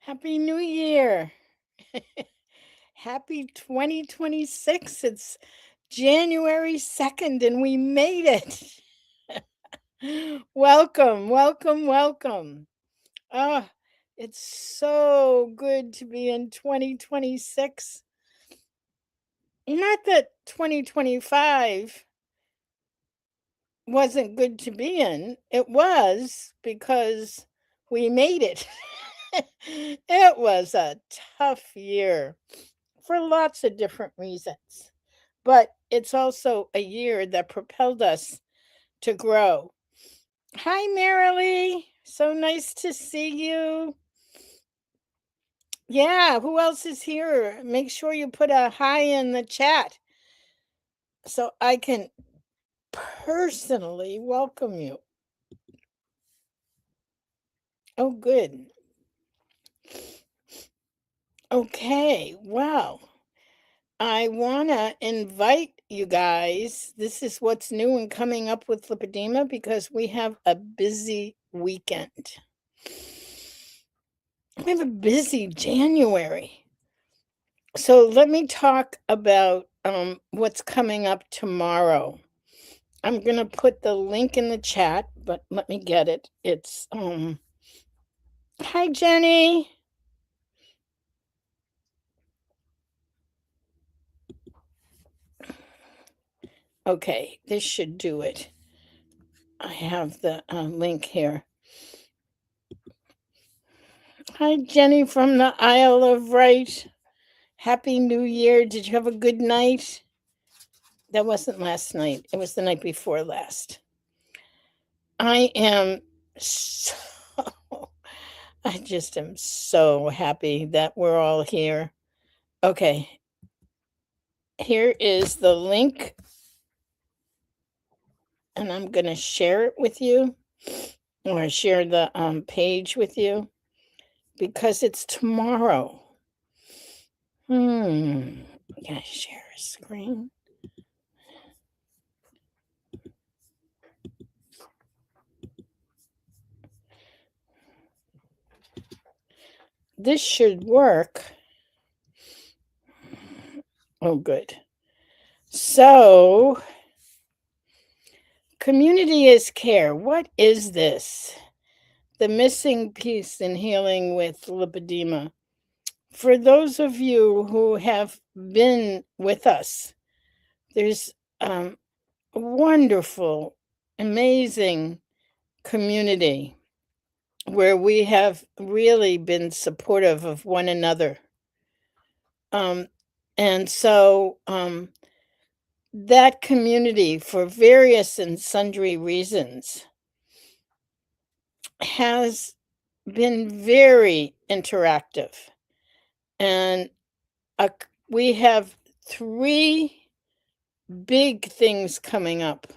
Happy New Year. Happy 2026. It's January 2nd and we made it. Welcome, welcome, welcome. Ah, it's so good to be in 2026. Not that 2025 wasn't good to be in, it was because we made it. It was a tough year for lots of different reasons. But it's also a year that propelled us to grow. Hi, Marilee. So nice to see you. Yeah, who else is here? Make sure you put a hi in the chat so I can personally welcome you. Oh, good. Okay, wow. I want to invite you guys. This is what's new and coming up with Lipedema because we have a busy weekend. We have a busy January. So let me talk about what's coming up tomorrow. I'm going to put the link in the chat, but let me get it. It's hi Jenny. Okay, this should do it. I have the link here. Hi, Jenny from the Isle of Wight. Happy New Year. Did you have a good night? That wasn't last night. It was the night before last. I am so, I just am so happy that we're all here. Okay. Here is the link. And I'm going to share it with you or share the page with you because it's tomorrow. Can I share a screen? This should work. Oh, good. So, community is care. What is this? The missing piece in healing with lipedema. For those of you who have been with us, there's a wonderful, amazing community where we have really been supportive of one another. And so that community, for various and sundry reasons, has been very interactive. And we have 3 big things coming up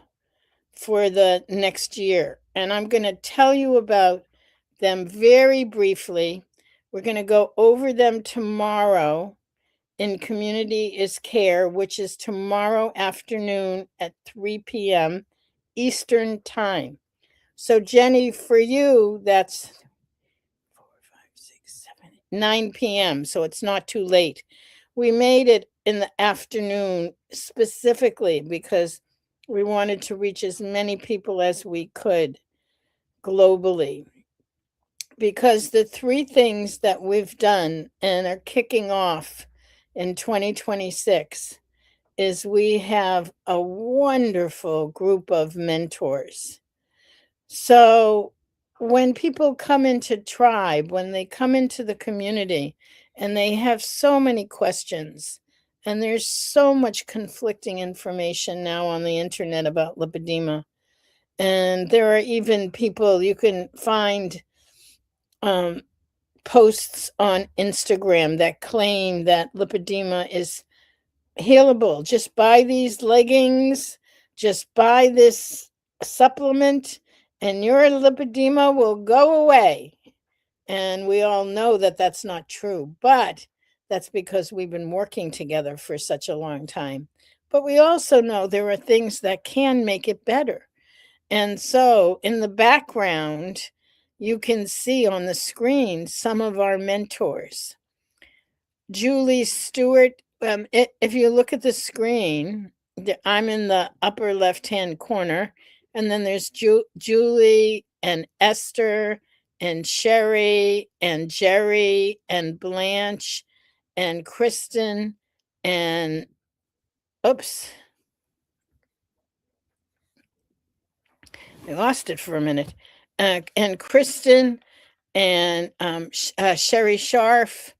for the next year. And I'm going to tell you about them very briefly. We're going to go over them tomorrow in Community is Care, which is tomorrow afternoon at 3 p.m. Eastern Time. So, Jenny, for you, that's 4, 5, 6, 7, 9 p.m. So it's not too late. We made it in the afternoon specifically because we wanted to reach as many people as we could globally. Because the 3 things that we've done and are kicking off in 2026 is we have a wonderful group of mentors. So when people come into tribe, when they come into the community and they have so many questions, and there's so much conflicting information now on the internet about lipedema, and there are even people you can find posts on Instagram that claim that lipedema is healable. Just buy these leggings, just buy this supplement, and your lipedema will go away. And we all know that that's not true, but that's because we've been working together for such a long time. But we also know there are things that can make it better. And so, in the background, you can see on the screen some of our mentors. Julie Stewart, if you look at the screen, I'm in the upper left-hand corner, and then there's Julie and Esther and Sherry and Jerry and Blanche and Kristen and oops, I lost it for a minute. And Kristen and Sherry Sharf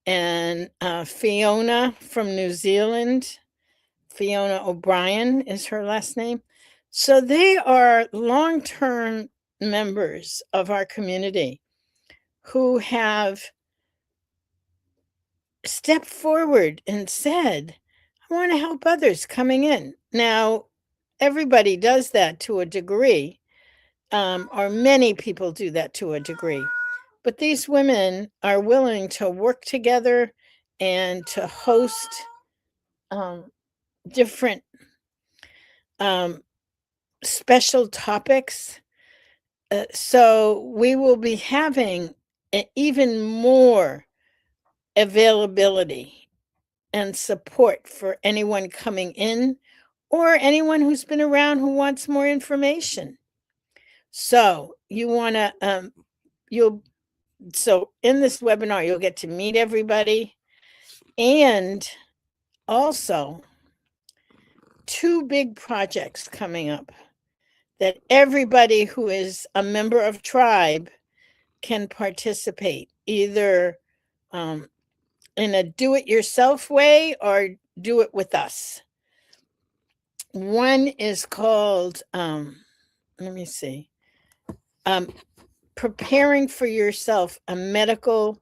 and Fiona from New Zealand. Fiona O'Brien is her last name. So they are long-term members of our community who have stepped forward and said, I want to help others coming in. Now, everybody does that to a degree, or many people do that to a degree. But these women are willing to work together and to host different special topics. So we will be having even more availability and support for anyone coming in or anyone who's been around who wants more information. So you want to, so in this webinar, you'll get to meet everybody, and also 2 big projects coming up that everybody who is a member of Tribe can participate, either in a do-it-yourself way or do it with us. One is called, let me see, Preparing for Yourself a Medical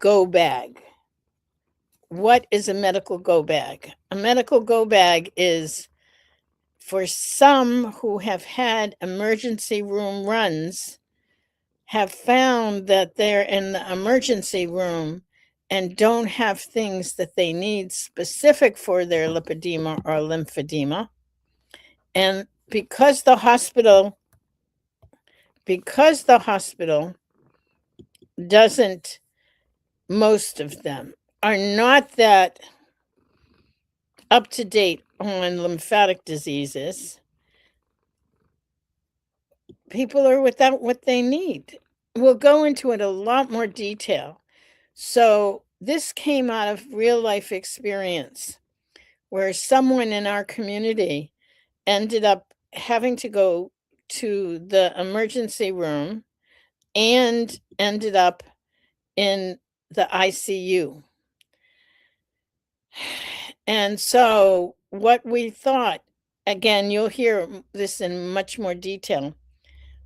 Go Bag. What is a medical go bag? A medical go bag is for some who have had emergency room runs, have found that they're in the emergency room and don't have things that they need specific for their lipedema or lymphedema. And because the hospital doesn't, most of them are not that up to date on lymphatic diseases, people are without what they need. We'll go into it a lot more detail. So this came out of real life experience where someone in our community ended up having to go to the emergency room and ended up in the ICU. And so what we thought, again, you'll hear this in much more detail.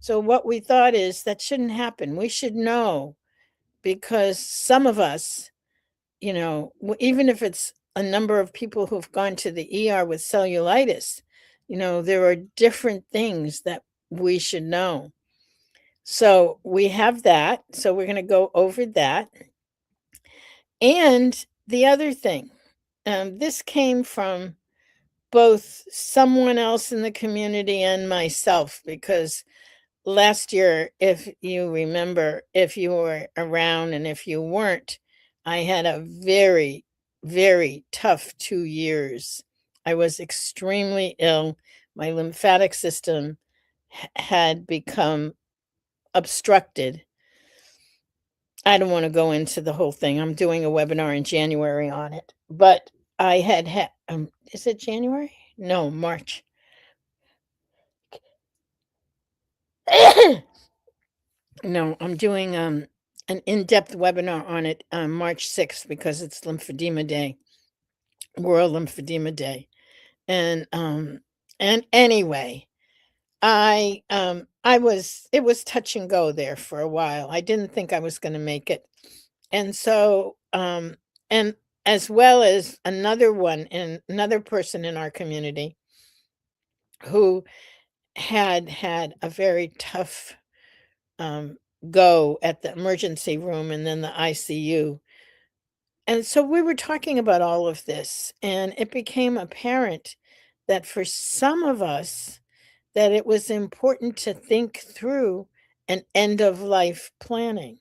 So what we thought is that shouldn't happen. We should know, because some of us, even if it's a number of people who've gone to the ER with cellulitis, there are different things that we should know. So we have that. So we're going to go over that. And the other thing, this came from both someone else in the community and myself, because last year, if you remember, if you were around and if you weren't, I had a very, very tough 2 years. I was extremely ill. My lymphatic system had become obstructed. I don't want to go into the whole thing. I'm doing a webinar in January on it. But I had, is it January? No, March. No, I'm doing an in-depth webinar on it on March 6th because it's Lymphedema Day, World Lymphedema Day. And anyway, it was touch and go there for a while. I didn't think I was going to make it. And so, and as well as another person in our community who had a very tough go at the emergency room and then the ICU. And so we were talking about all of this, and it became apparent that for some of us, that it was important to think through and end of life planning.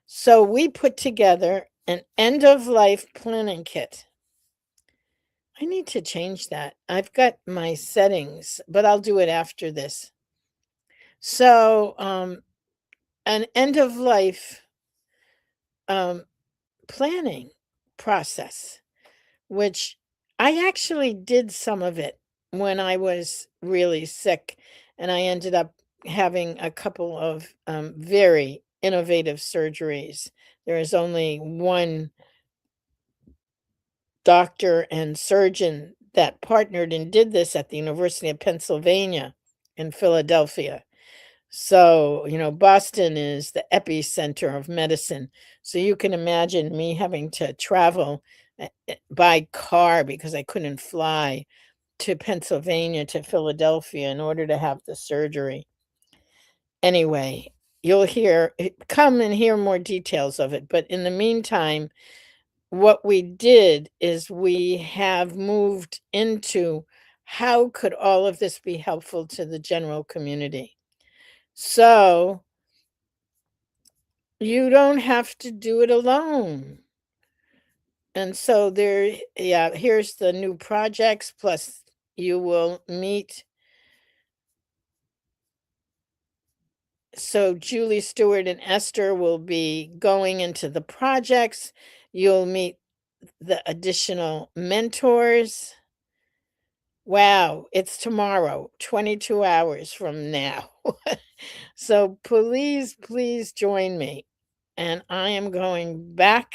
So we put together an end of life planning kit. I need to change that. I've got my settings, but I'll do it after this. So, an end of life um, planning process, which I actually did some of it when I was really sick, and I ended up having a couple of very innovative surgeries. There is only one doctor and surgeon that partnered and did this at the University of Pennsylvania in Philadelphia. So, Boston is the epicenter of medicine. So you can imagine me having to travel by car because I couldn't fly to Pennsylvania to Philadelphia in order to have the surgery. Anyway, you'll come and hear more details of it. But in the meantime, what we did is we have moved into how could all of this be helpful to the general community. So you don't have to do it alone. And so here's the new projects, plus you will meet. So Julie Stewart and Esther will be going into the projects. You'll meet the additional mentors. Wow, it's tomorrow, 22 hours from now. So please, please join me. And I am going back.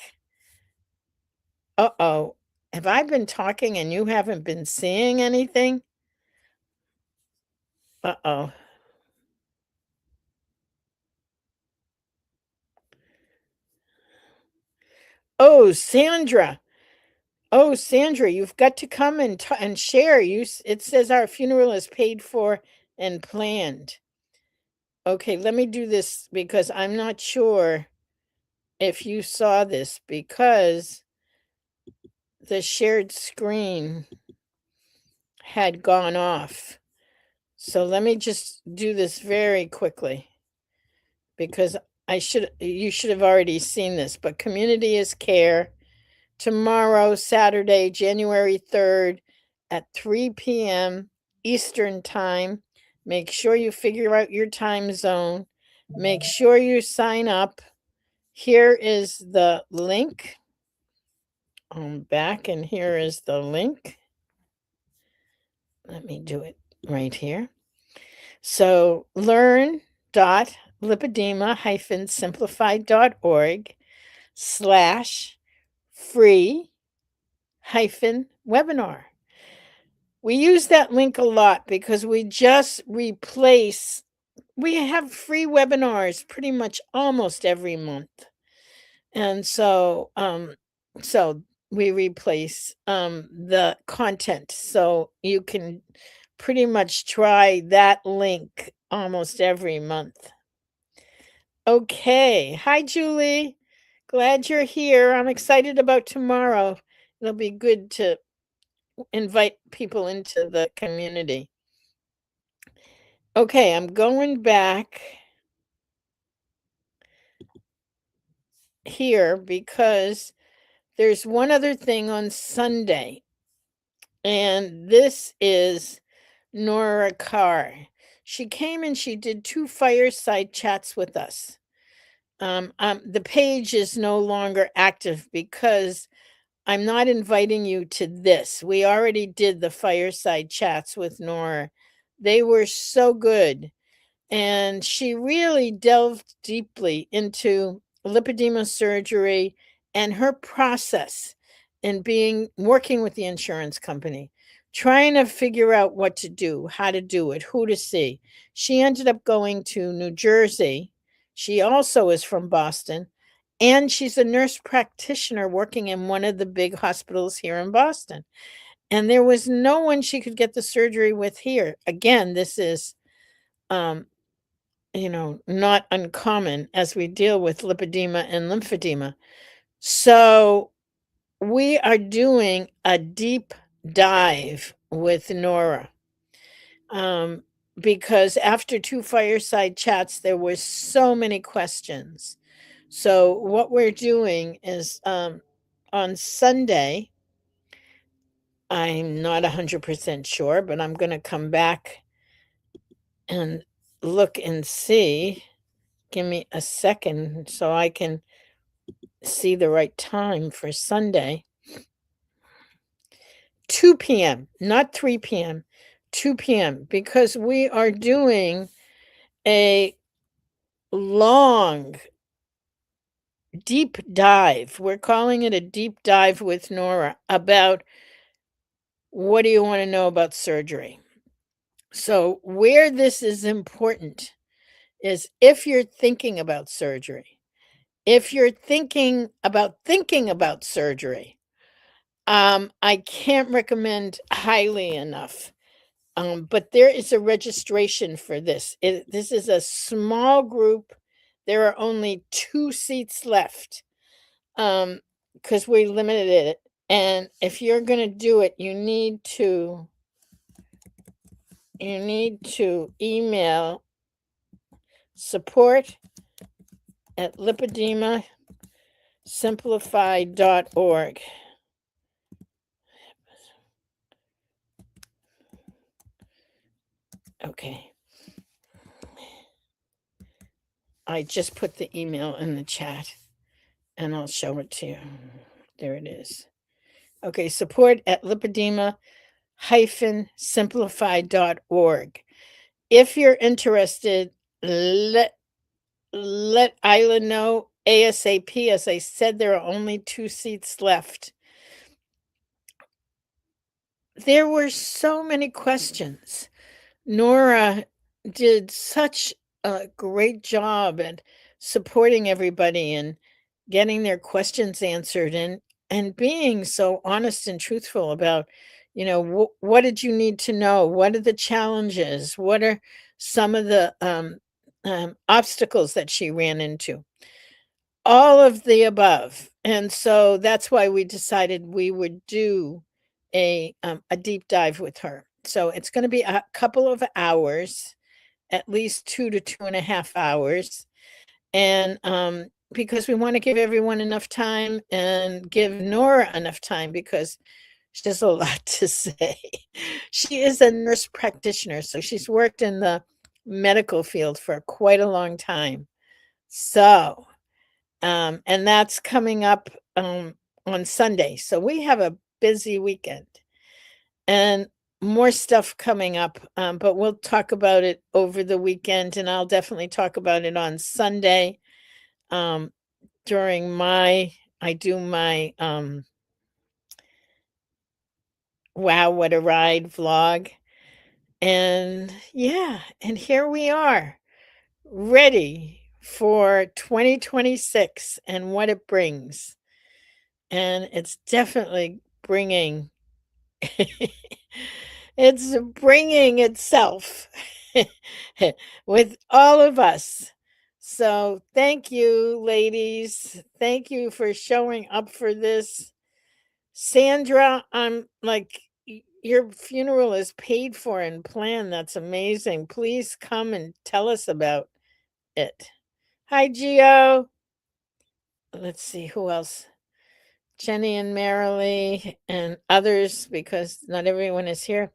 Uh-oh. Have I been talking and you haven't been seeing anything? Uh-oh. Oh, Sandra. Oh, Sandra, you've got to come and share. It says our funeral is paid for and planned. Okay, let me do this because I'm not sure if you saw this because the shared screen had gone off. So let me just do this very quickly because you should have already seen this, but Community is Care tomorrow, Saturday, January 3rd at 3 p.m. Eastern Time. Make sure you figure out your time zone. Make sure you sign up. Here is the link. I'm back, and here is the link. Let me do it right here. So learn.lipedema-simplified.org/free-webinar. We use that link a lot because we have free webinars pretty much almost every month. And so we replace the content. So you can pretty much try that link almost every month. Okay. Hi, Julie. Glad you're here. I'm excited about tomorrow. It'll be good to invite people into the community. Okay, I'm going back here because there's one other thing on Sunday, and this is Nora Carr. She came and she did 2 fireside chats with us. The page is no longer active because I'm not inviting you to this. We already did the fireside chats with Nora. They were so good. And she really delved deeply into lipedema surgery and her process in working with the insurance company, trying to figure out what to do, how to do it, who to see. She ended up going to New Jersey. She also is from Boston, and she's a nurse practitioner working in one of the big hospitals here in Boston. And there was no one she could get the surgery with here. Again, this is not uncommon as we deal with lipedema and lymphedema. So we are doing a deep dive with Nora. because after 2 fireside chats, there were so many questions. So what we're doing is, on Sunday, I'm not 100% sure, but I'm gonna come back and look and see. Give me a second so I can see the right time for Sunday. 2 p.m., not 3 p.m., 2 p.m., because we are doing a long, deep dive. We're calling it a deep dive with Nora about what do you want to know about surgery. So, where this is important is if you're thinking about surgery, if you're thinking about surgery, I can't recommend highly enough. But there is a registration for this. This is a small group. There are only 2 seats left, because we limited it. And if you're going to do it, you need to email support at lipedemasimplified.org. Okay. I just put the email in the chat and I'll show it to you. There it is. Okay, support at lipedema-simplified.org. If you're interested, let Isla know ASAP. As I said, there are only 2 seats left. There were so many questions. Nora did such a great job at supporting everybody and getting their questions answered and being so honest and truthful about, what did you need to know? What are the challenges? What are some of the obstacles that she ran into? All of the above. And so that's why we decided we would do a deep dive with her. So it's going to be a couple of hours, at least 2 to 2.5 hours. And because we want to give everyone enough time and give Nora enough time because she has a lot to say. She is a nurse practitioner, so she's worked in the medical field for quite a long time. So, and that's coming up on Sunday. So we have a busy weekend and more stuff coming up, but we'll talk about it over the weekend, and I'll definitely talk about it on Sunday during I do my Wow, What a Ride vlog. And yeah, and here we are, ready for 2026 and what it brings. And it's definitely bringing it's bringing itself with all of us. So thank you, ladies. Thank you for showing up for this. Sandra, I'm like, your funeral is paid for and planned. That's amazing. Please come and tell us about it. Hi, Gio. Let's see who else. Jenny and Marilee and others, because not everyone is here.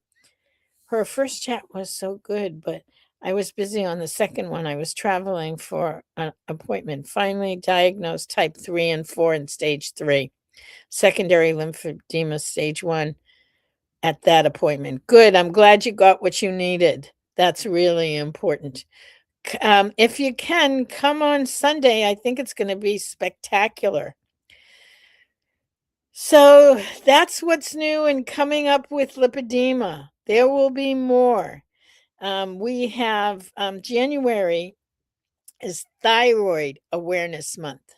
Her first chat was so good, but I was busy on the second one. I was traveling for an appointment. Finally diagnosed type 3 and 4 and stage 3. Secondary lymphedema stage 1 at that appointment. Good. I'm glad you got what you needed. That's really important. If you can, come on Sunday. I think it's going to be spectacular. So that's what's new and coming up with lipedema. There will be more. We have January is Thyroid Awareness Month.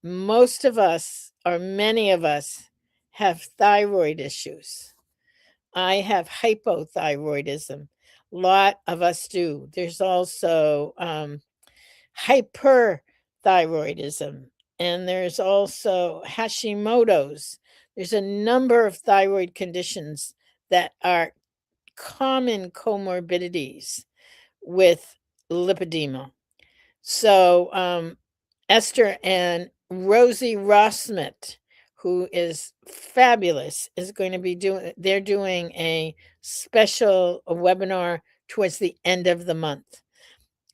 Most of us, or many of us, have thyroid issues. I have hypothyroidism. A lot of us do. There's also hyperthyroidism, and there's also Hashimoto's. There's a number of thyroid conditions that are common comorbidities with lipedema. So, Esther and Rosie Rossmith, who is fabulous, is going to be they're doing a special webinar towards the end of the month.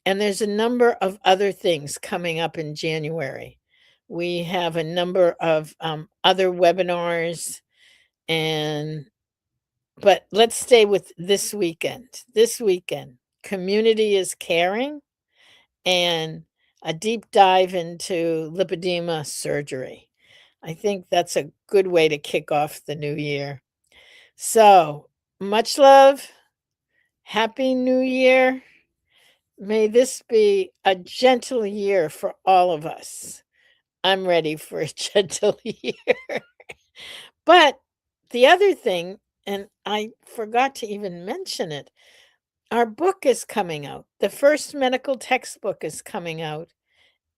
And there's a number of other things coming up in January. We have a number of other webinars, and but let's stay with this weekend. This weekend, community is caring, and a deep dive into lipedema surgery. I think that's a good way to kick off the new year. So, much love. Happy New Year. May this be a gentle year for all of us. I'm ready for a gentle year. But the other thing, and I forgot to even mention it, our book is coming out. The first medical textbook is coming out.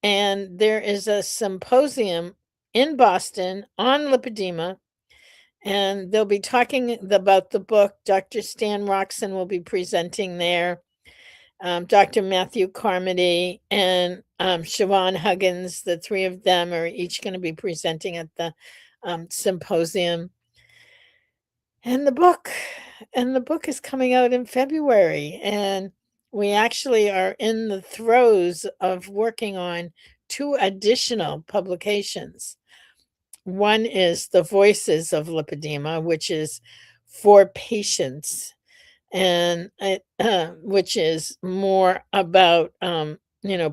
And there is a symposium in Boston on lipedema, and they'll be talking about the book. Dr. Stan Roxon will be presenting there. Dr. Matthew Carmody and Siobhan Huggins, the three of them are each going to be presenting at the symposium. And the book is coming out in February, and we actually are in the throes of working on 2 additional publications. One is The Voices of Lipedema, which is for patients, and which is more about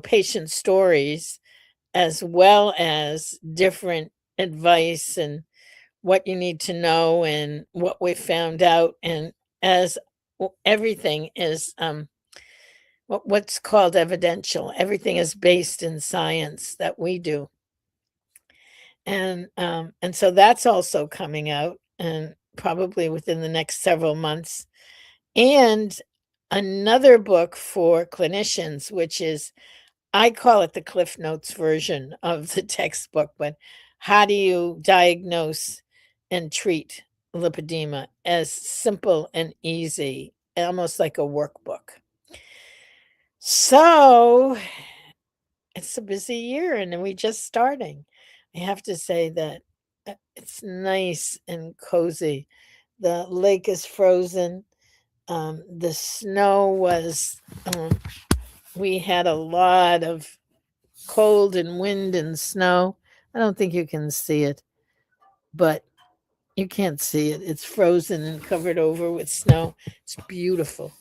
patient stories, as well as different advice and what you need to know and what we found out. And as everything is what's called evidential, everything is based in science that we do. And so that's also coming out, and probably within the next several months. And another book for clinicians, which is, I call it the Cliff Notes version of the textbook, but how do you diagnose and treat lipedema, as simple and easy, almost like a workbook. So it's a busy year, and we just starting. I have to say that it's nice and cozy. The lake is frozen. The snow was, we had a lot of cold and wind and snow. I don't think you can see it, but you can't see it. It's frozen and covered over with snow. It's beautiful.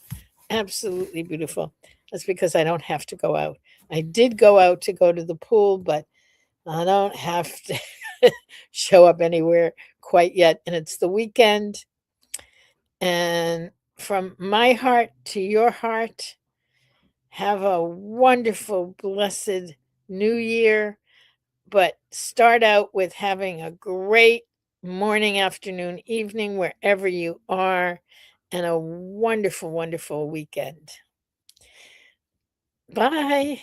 Absolutely beautiful. That's because I don't have to go out. I did go out to go to the pool, but I don't have to show up anywhere quite yet. And it's the weekend. And from my heart to your heart, have a wonderful, blessed new year. But start out with having a great morning, afternoon, evening, wherever you are, and a wonderful, wonderful weekend. Bye.